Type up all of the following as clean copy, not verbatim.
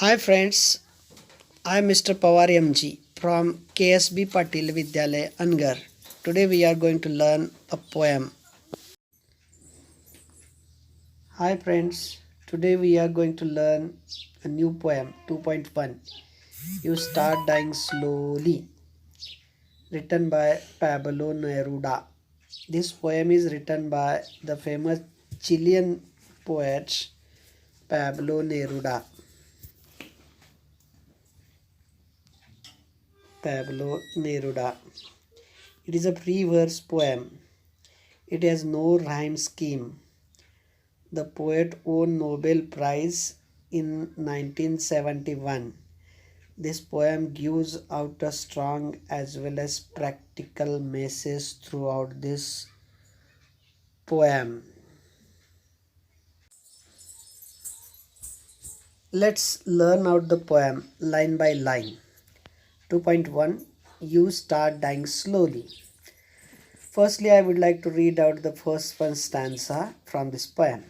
Hi friends, I am Mr. Pawar MG from KSB Patil Vidyalaya, Angar. Today we are going to learn a poem. Hi friends, today we are going to learn a new poem 2.1. You Start Dying Slowly, written by Pablo Neruda. This poem is written by the famous Chilean poet Pablo Neruda. Pablo Neruda. It is a free verse poem. It has no rhyme scheme. The poet won Nobel Prize in 1971. This poem gives out a strong as well as practical message throughout this poem. Let's learn out the poem line by line. 2.1. You start dying slowly. Firstly, I would like to read out the first one stanza from this poem.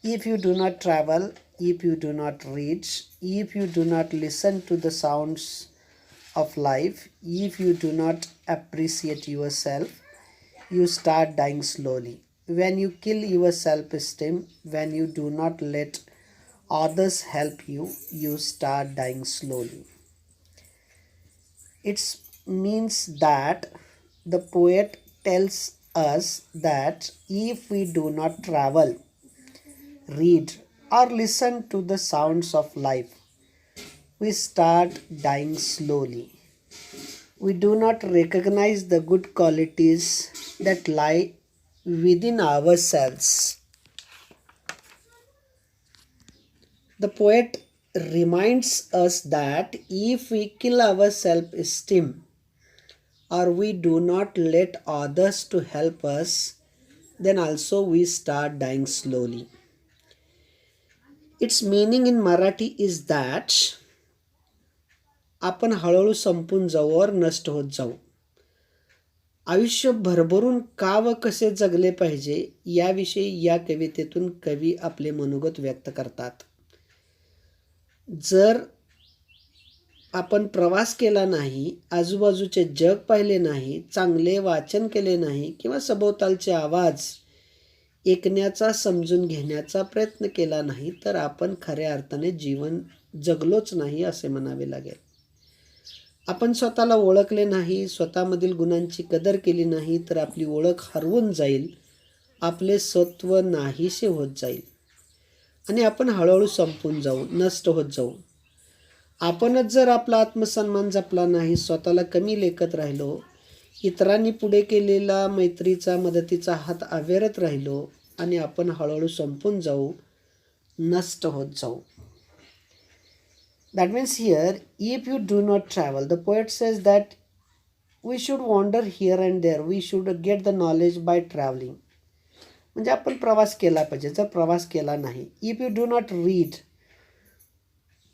If you do not travel, if you do not reach, if you do not listen to the sounds of life, if you do not appreciate yourself, you start dying slowly. When you kill your self-esteem, when you do not let others help you, you start dying slowly. It means that the poet tells us that if we do not travel, read, or listen to the sounds of life, we start dying slowly. We do not recognize the good qualities that lie within ourselves. The poet reminds us that if we kill our self-esteem or we do not let others to help us, then also we start dying slowly. Its meaning in Marathi is that आपण हळूहळू संपून जाऊ और नष्ट होत जाऊ. आयुष्य भरभरून का व कसे जगले पाहिजे याविषयी या कवितेतून कवी आपले मनोगत व्यक्त करतात. जर आपण प्रवास केला नाही, आजूबाजूचे जग पाहिले नाही, चांगले वाचन केले नाही किंवा सभोवतालचे आवाज ऐकण्याचा समजून घेण्याचा प्रयत्न केला नाही तर आपण खऱ्या अर्थाने जीवन जगलोच नाही असे म्हणावे लागेल. आपण स्वतःला ओळखले नाही, स्वतःमधील गुणांची कदर केली नाही तर आपली ओळख हरवून जाईल, आपले सत्व नाहीसे होत जाईल आणि आपण हळूहळू संपून जाऊ, नष्ट होत जाऊ. आपणच जर आपला आत्मसन्मान जपला नाही, स्वतःला कमी लेखत राहिलो, इतरांनी पुढे केलेला मैत्रीचा मदतीचा हात अव्यरत राहिलो आणि आपण हळूहळू संपून जाऊ, नष्ट होत जाऊ. That means here, if you do not travel, the poet says that we should wander here and there. We should get the knowledge by traveling. म्हणजे आपण प्रवास केला पाहिजे. जर प्रवास केला नाही, if you do not read,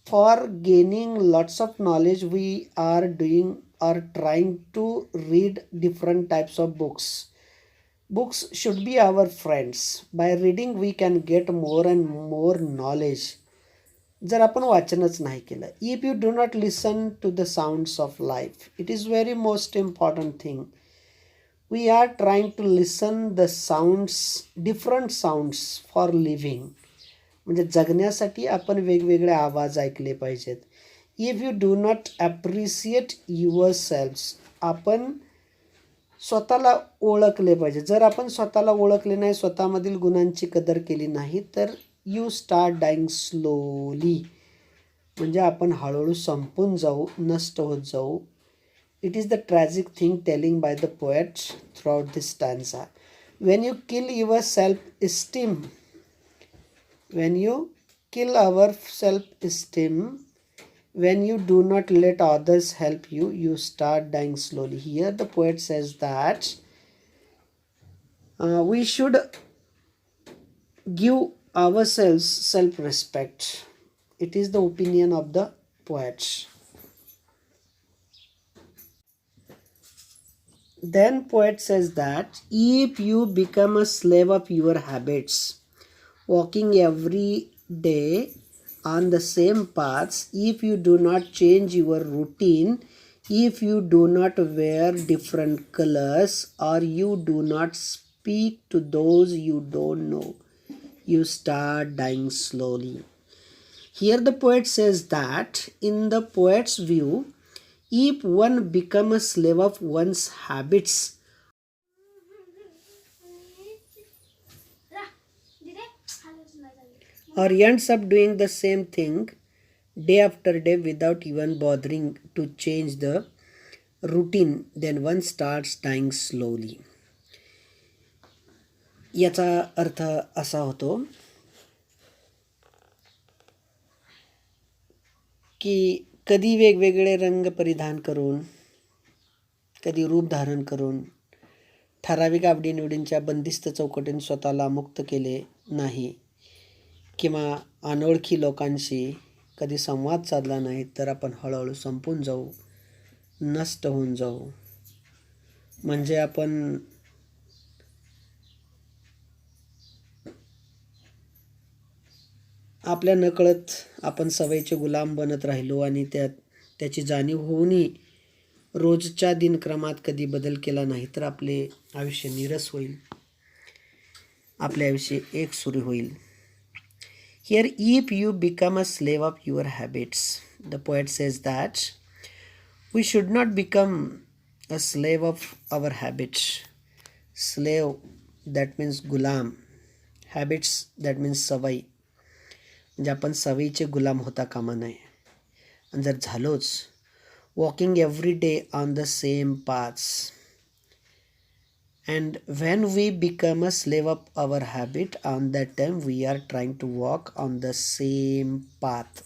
for gaining lots of knowledge, we are doing or trying to read different types of books. Books should be our friends. By reading, we can get more and more knowledge. जर आपण वाचनच नाही केलं, if you do not listen to the sounds of life, it is very most important thing. We are trying to listen the sounds, different sounds for living. म्हणजे जगण्यासाठी आपण वेगवेगळे आवाज ऐकले पाहिजेत. If you do not appreciate your selfs, आपण स्वतःला ओळखले पाहिजे. जर आपण स्वतःला ओळखले नाही, स्वतःमधील गुणांची कदर केली नाही तर यू स्टार्ट डाईंग स्लोली, म्हणजे आपण हळूहळू संपून जाऊ, नष्ट होत जाऊ. It is the tragic thing telling by the poet throughout this stanza. When you kill your self esteem, when you kill our self-esteem, when you do not let others help you, you start dying slowly. Here the poet says that we should give ourselves self-respect. It is the opinion of the poet. Then poet says that if you become a slave of your habits, walking every day on the same paths, if you do not change your routine, if you do not wear different colors, or you do not speak to those you don't know, you start dying slowly. Here the poet says that in the poet's view, if one becomes a slave of one's habits or ends up doing the same thing day after day without even bothering to change the routine, then one starts dying slowly. याचा अर्थ असा होतो की कधी वेगवेगळे रंग परिधान करून, कधी रूप धारण करून ठराविक आवडीनिवडींच्या बंदिस्त चौकटीने स्वतःला मुक्त केले नाही किंवा अनोळखी लोकांशी कधी संवाद साधला नाही तर आपण हळूहळू संपून जाऊ, नष्ट होऊन जाऊ. म्हणजे आपण आपल्या नकळत आपण सवयीचे गुलाम बनत राहिलो आणि त्याची जाणीव होऊनही रोजच्या दिनक्रमात कधी बदल केला नाही तर आपले आयुष्य नीरस होईल, आपले आयुष्य एकसुरी होईल. Here, if you become a slave of your habits, the poet says that we should not become a slave of our habits. Slave, that means Ghulam. Habits, that means सवय. म्हणजे आपण सवयीचे गुलाम होता कामा नये. आणि जर झालोच, walking every day on the same paths. And when we become a slave of our habit, on that time we are trying to walk on the same path,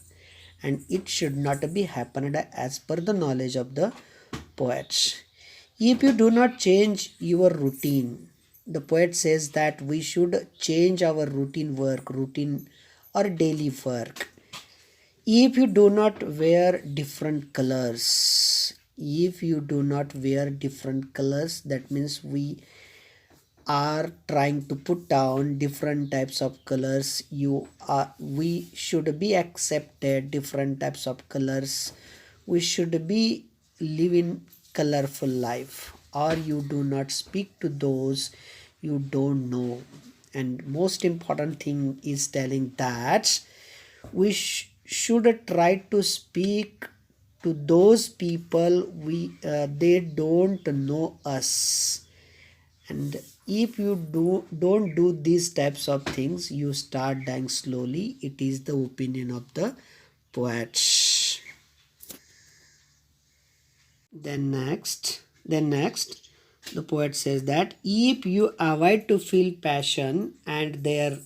and it should not be happened as per the knowledge of the poets. If you do not change your routine, the poet says that we should change our routine work, routine or daily work. If you do not wear different colors, if you do not wear different colors, that means we are trying to put down different types of colors. We should be accepted different types of colors. We should be living colorful life, or you do not speak to those you don't know. And most important thing is telling that we should try to speak to those people they don't know us. And if you don't do these types of things, you start dying slowly. It is the opinion of the poets. Then next, the poet says that if you avoid to feel passion and their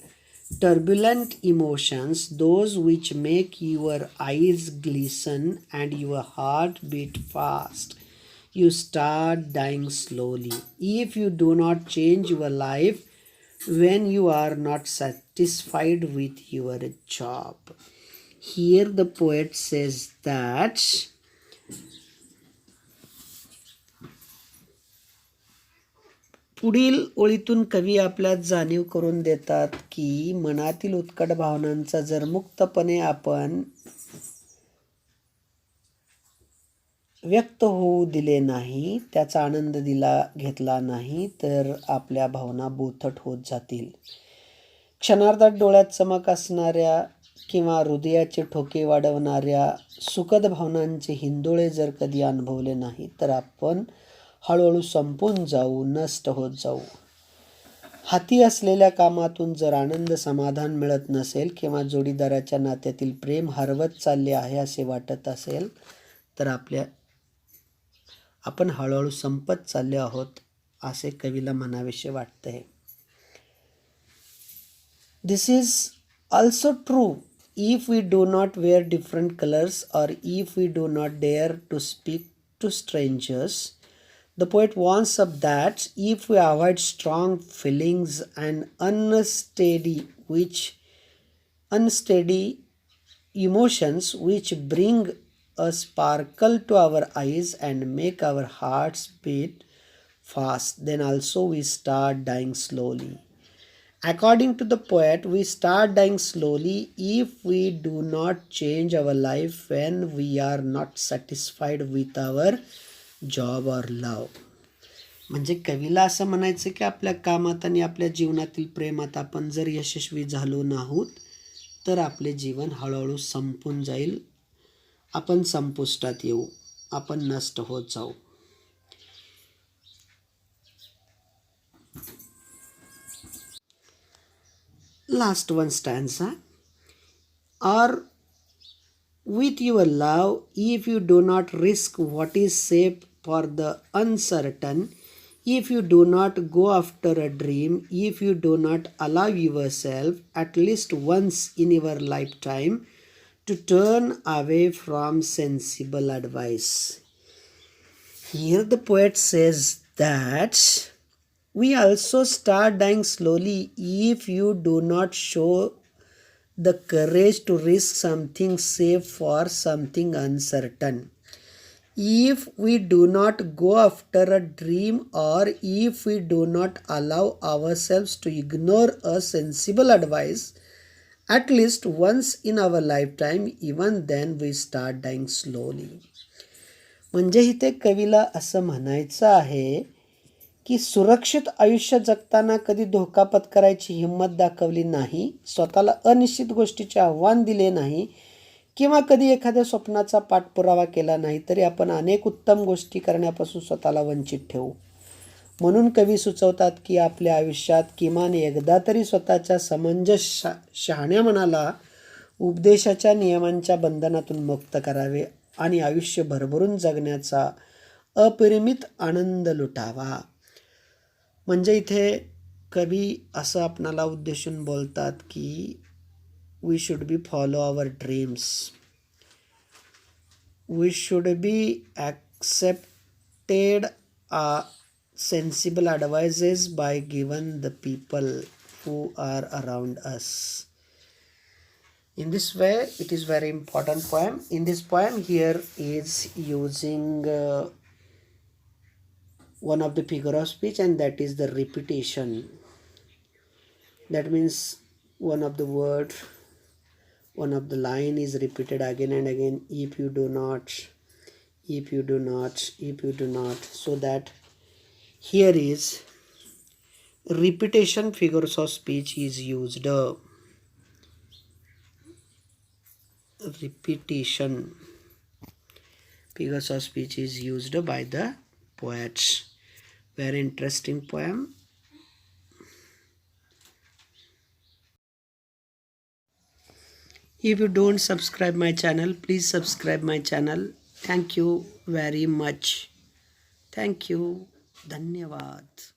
turbulent emotions, those which make your eyes glisten and your heart beat fast, you start dying slowly. If you do not change your life when you are not satisfied with your job. Here the poet says that पुढील ओळीतून कवी आपल्यात जाणीव करून देतात की मनातील उत्कट भावनांचा जर मुक्तपणे आपण व्यक्त होऊ दिले नाही, त्याचा आनंद घेतला नाही तर आपल्या भावना बोथट होत जातील. क्षणार्धात डोळ्यात चमक असणाऱ्या किंवा हृदयाचे ठोके वाढवणाऱ्या सुखद भावनांचे हिंदोळे जर कधी अनुभवले नाही तर आपण हळूहळू संपून जाऊ, नष्ट होत जाऊ. हाती असलेल्या कामातून जर आनंद समाधान मिळत नसेल किंवा जोडीदाराच्या नात्यातील प्रेम हरवत चालले आहे असे वाटत असेल तर आपण हळूहळू संपत चालले आहोत असे कवीला म्हणावेसे वाटते. This is also true if we do not wear different colors or if we do not dare to speak to strangers. The poet warns us that if we avoid strong feelings and unsteady emotions which bring a sparkle to our eyes and make our hearts beat fast, then also we start dying slowly. According to the poet, we start dying slowly if we do not change our life when we are not satisfied with our job or love. म्हणजे कवीला असं म्हणायचं की आपल्या कामात आणि आपल्या जीवनातील प्रेमात आपण जर यशस्वी झालो नाहोत तर आपले जीवन हळूहळू संपून जाईल, आपण संपुष्टात येऊ, आपण नष्ट होत जाऊ. Last one stanza. Or with your love, if you do not risk what is safe for the uncertain, if you do not go after a dream, if you do not allow yourself at least once in your lifetime to turn away from sensible advice. Here the poet says that we also start dying slowly if you do not show the courage to risk something safe for something uncertain. If we do not go after a dream, or if we do not allow ourselves to ignore a sensible advice at least once in our lifetime, even then we start dying slowly. म्हणजे इथे कवीला असं म्हणायचं आहे की सुरक्षित आयुष्य जगताना कधी धोका पत्करायची हिंमत दाखवली नाही, स्वतःला अनिश्चित गोष्टीचे आव्हान दिले नाही किंवा कधी एखाद्या स्वप्नाचा पाठपुरावा केला नाही तरी आपण अनेक उत्तम गोष्टी करण्यापासून स्वतःला वंचित ठेवू. म्हणून कवी सुचवतात की आपल्या आयुष्यात किमान एकदा तरी स्वतःच्या समंजस शहाण्या मनाला उपदेशाच्या नियमांच्या बंधनातून मुक्त करावे आणि आयुष्य भरभरून जगण्याचा अपरिमित आनंद लुटावा. म्हणजे इथे कवी असं आपणाला उद्देशून बोलतात की we should be follow our dreams, we should be accepted sensible advices by given the people who are around us. In this way, it is very important poem. In this poem here is using one of the figure of speech, and that is the repetition. That means one of the word, one of the line is repeated again and again. If you do not, if you do not, if you do not. So that here is repetition figures of speech is used. Repetition figures of speech is used by the poets. Very interesting poem. If you don't subscribe my channel, please subscribe my channel. Thank you very much. Thank you. Dhanyavad.